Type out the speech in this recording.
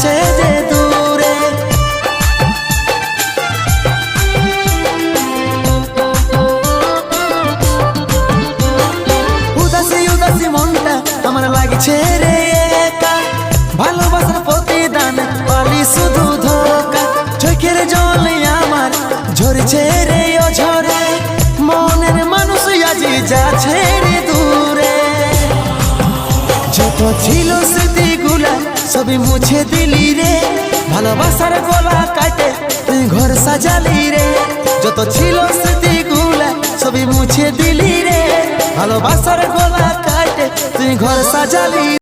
আছে যে দূরে। উদাসী উদাসী মনটা আমার লাগছে রে একা, ভালোবাসার প্রতিদান পালি শুধু ধোকা। চোখের জলে আমার ঝরছে রে অঝরে, মনের মানুষ আজি যাচ্ছে রে দূরে। যত ছিল স্মৃতিগুলা সবই মুছে দিলি রে, ভালোবাসার গলা কাটে তুই ঘর সাজালি রে। যত ছিল স্মৃতিগুলা সবই মুছে দিলি রে, ভালোবাসার গলা কাটে তুই ঘর সাজালি।